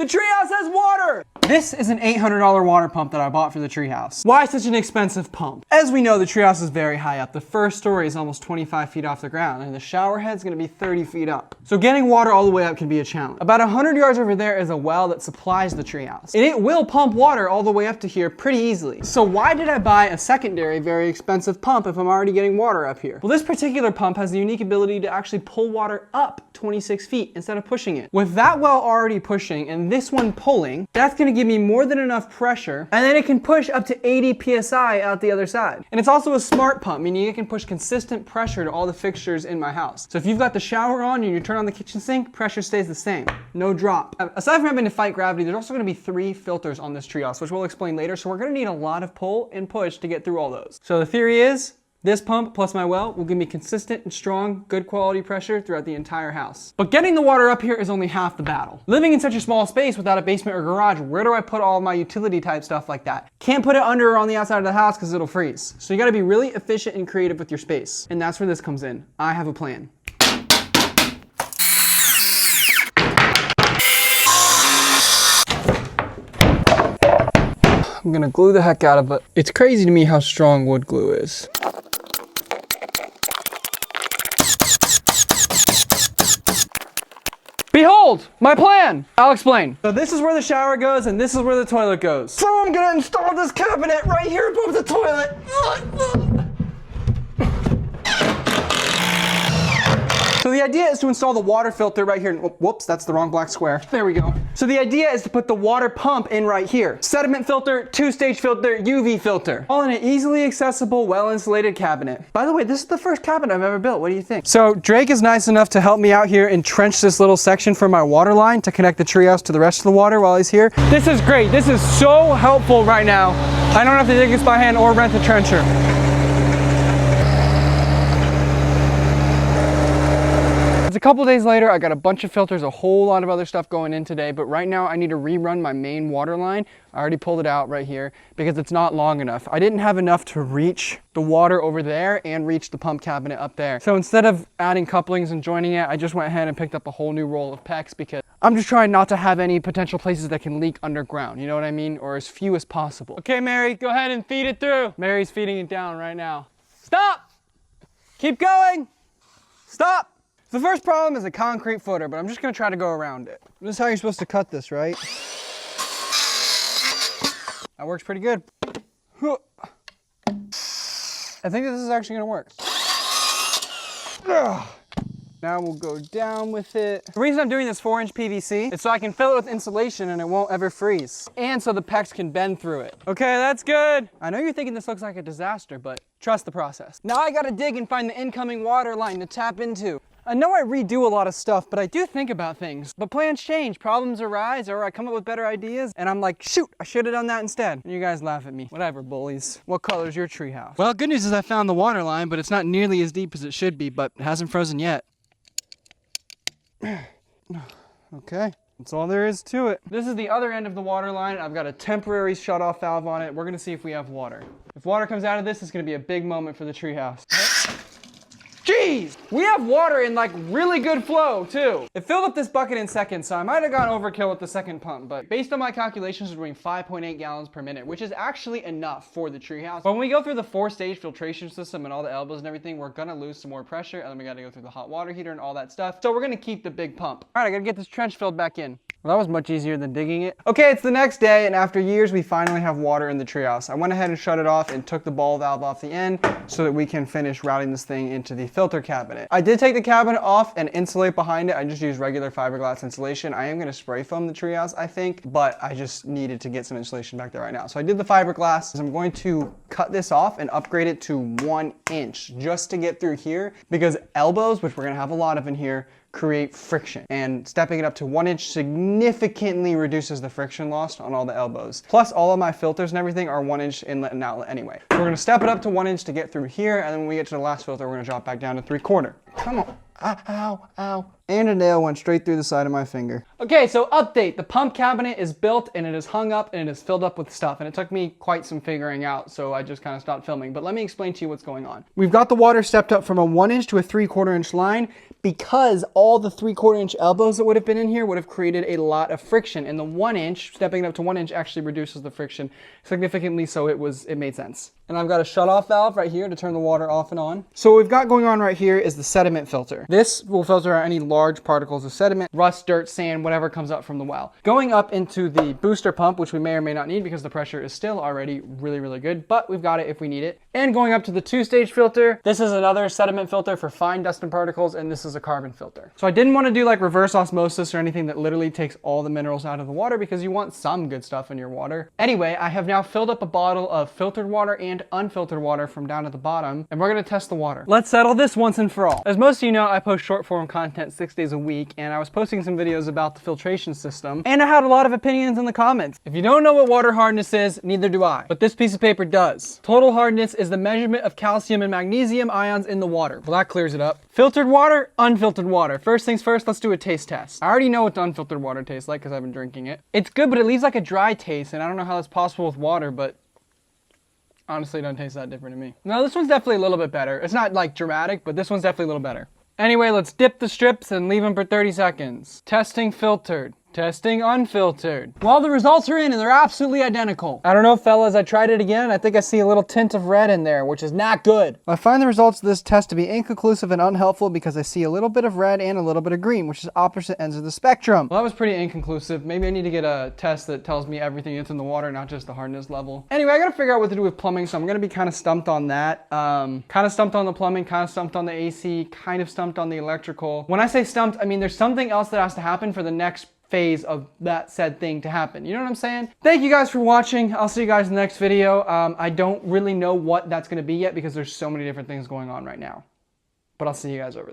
The treehouse has water! This is an $800 water pump that I bought for the treehouse. Why such an expensive pump? As we know, the treehouse is very high up. The first story is almost 25 feet off the ground, and the shower head's gonna be 30 feet up. So getting water all the way up can be a challenge. About 100 yards over there is a well that supplies the treehouse, and it will pump water all the way up to here pretty easily. So why did I buy a secondary, very expensive pump if I'm already getting water up here? Well, this particular pump has the unique ability to actually pull water up 26 feet instead of pushing it. With that well already pushing and this one pulling, that's gonna give me more than enough pressure, and then it can push up to 80 PSI out the other side. And it's also a smart pump, meaning it can push consistent pressure to all the fixtures in my house. So if you've got the shower on and you turn on the kitchen sink, pressure stays the same, no drop. Aside from having to fight gravity, there's also gonna be 3 filters on this treehouse, which we'll explain later, so we're gonna need a lot of pull and push to get through all those. So the theory is, this pump plus my well will give me consistent and strong, good quality pressure throughout the entire house. But getting the water up here is only half the battle. Living in such a small space without a basement or garage, where do I put all of my utility type stuff like that? Can't put it under or on the outside of the house because it'll freeze. So you gotta be really efficient and creative with your space. And that's where this comes in. I have a plan. I'm gonna glue the heck out of it. It's crazy to me how strong wood glue is. Behold, my plan! I'll explain. So this is where the shower goes and this is where the toilet goes. So I'm gonna install this cabinet right here above the toilet. So the idea is to install the water filter right here. Whoops, that's the wrong black square. There we go. So the idea is to put the water pump in right here. Sediment filter, 2-stage filter, UV filter. All in an easily accessible, well-insulated cabinet. By the way, this is the first cabinet I've ever built. What do you think? So Drake is nice enough to help me out here and trench this little section for my water line to connect the treehouse to the rest of the water while he's here. This is great. This is so helpful right now. I don't have to dig this by hand or rent a trencher. It's a couple days later, I got a bunch of filters, a whole lot of other stuff going in today, but right now I need to rerun my main water line. I already pulled it out right here because it's not long enough. I didn't have enough to reach the water over there and reach the pump cabinet up there. So instead of adding couplings and joining it, I just went ahead and picked up a whole new roll of PEX because I'm just trying not to have any potential places that can leak underground, you know what I mean? Or as few as possible. Okay, Mary, go ahead and feed it through. Mary's feeding it down right now. Stop! Keep going! Stop! The first problem is a concrete footer, but I'm just gonna try to go around it. This is how you're supposed to cut this, right? That works pretty good. I think this is actually gonna work. Now we'll go down with it. The reason I'm doing this 4-inch PVC is so I can fill it with insulation and it won't ever freeze. And so the PEX can bend through it. Okay, that's good. I know you're thinking this looks like a disaster, but trust the process. Now I gotta dig and find the incoming water line to tap into. I know I redo a lot of stuff, but I do think about things. But plans change, problems arise, or I come up with better ideas, and I'm like, shoot, I should have done that instead. And you guys laugh at me. Whatever, bullies. What color's your treehouse? Well, good news is I found the water line, but it's not nearly as deep as it should be, but it hasn't frozen yet. Okay. That's all there is to it. This is the other end of the water line. I've got a temporary shut-off valve on it. We're gonna see if we have water. If water comes out of this, it's gonna be a big moment for the treehouse. Jeez! We have water in like really good flow too. It filled up this bucket in seconds, so I might have gone overkill with the second pump, but based on my calculations, we're doing 5.8 gallons per minute, which is actually enough for the treehouse. But when we go through the 4-stage filtration system and all the elbows and everything, we're gonna lose some more pressure, and then we gotta go through the hot water heater and all that stuff. So we're gonna keep the big pump. All right, I gotta get this trench filled back in. Well, that was much easier than digging it. Okay, it's the next day, and after years, we finally have water in the treehouse. I went ahead and shut it off and took the ball valve off the end so that we can finish routing this thing into the filter cabinet. I did take the cabinet off and insulate behind it. I just used regular fiberglass insulation. I am gonna spray foam the treehouse, I think, but I just needed to get some insulation back there right now. So I did the fiberglass. I'm going to cut this off and upgrade it to 1 inch just to get through here because elbows, which we're gonna have a lot of in here, create friction, and stepping it up to 1 inch significantly reduces the friction loss on all the elbows. Plus all of my filters and everything are 1 inch inlet and outlet anyway. So we're gonna step it up to 1 inch to get through here, and then when we get to the last filter, we're gonna drop back down to 3/4. Come on. Ow, ow. And a nail went straight through the side of my finger. Okay, so update. The pump cabinet is built and it is hung up and it is filled up with stuff. And it took me quite some figuring out, so I just kind of stopped filming. But let me explain to you what's going on. We've got the water stepped up from a 1 inch to a 3/4 inch line. because all the 3/4 inch elbows that would have been in here would have created a lot of friction. And the 1 inch, stepping it up to 1 inch actually reduces the friction significantly, so it made sense. And I've got a shutoff valve right here to turn the water off and on. So what we've got going on right here is the sediment filter. This will filter out any large particles of sediment, rust, dirt, sand, whatever comes up from the well. Going up into the booster pump, which we may or may not need because the pressure is still already really, really good, but we've got it if we need it. And going up to the 2-stage filter, this is another sediment filter for fine dust and particles, and this is a carbon filter. So I didn't want to do like reverse osmosis or anything that literally takes all the minerals out of the water because you want some good stuff in your water. Anyway, I have now filled up a bottle of filtered water and unfiltered water from down at the bottom, and we're going to test the water. Let's settle this once and for all. As most of you know, I post short form content 6 days a week, and I was posting some videos about the filtration system, and I had a lot of opinions in the comments. If you don't know what water hardness is, neither do I, but this piece of paper does. Total hardness is the measurement of calcium and magnesium ions in the water. Well, that clears it up. Filtered water, unfiltered water. First things first, let's do a taste test. I already know what the unfiltered water tastes like because I've been drinking it. It's good, but it leaves like a dry taste, and I don't know how that's possible with water, but honestly, it doesn't taste that different to me. No, this one's definitely a little bit better. It's not like dramatic, but this one's definitely a little better. Anyway, let's dip the strips and leave them for 30 seconds. Testing filtered. Testing unfiltered. Well, the results are in and they're absolutely identical. I don't know, fellas, I tried it again. I think I see a little tint of red in there, which is not good. I find the results of this test to be inconclusive and unhelpful because I see a little bit of red and a little bit of green, which is opposite ends of the spectrum. Well, that was pretty inconclusive. Maybe I need to get a test that tells me everything that's in the water, not just the hardness level. Anyway, I gotta figure out what to do with plumbing, so I'm gonna be kind of stumped on that. Kind of stumped on the plumbing, kind of stumped on the AC, kind of stumped on the electrical. When I say stumped, I mean there's something else that has to happen for the next phase of that said thing to happen. You know what I'm saying? Thank you guys for watching. I'll see you guys in the next video. I don't really know what that's going to be yet because there's so many different things going on right now. But I'll see you guys over there.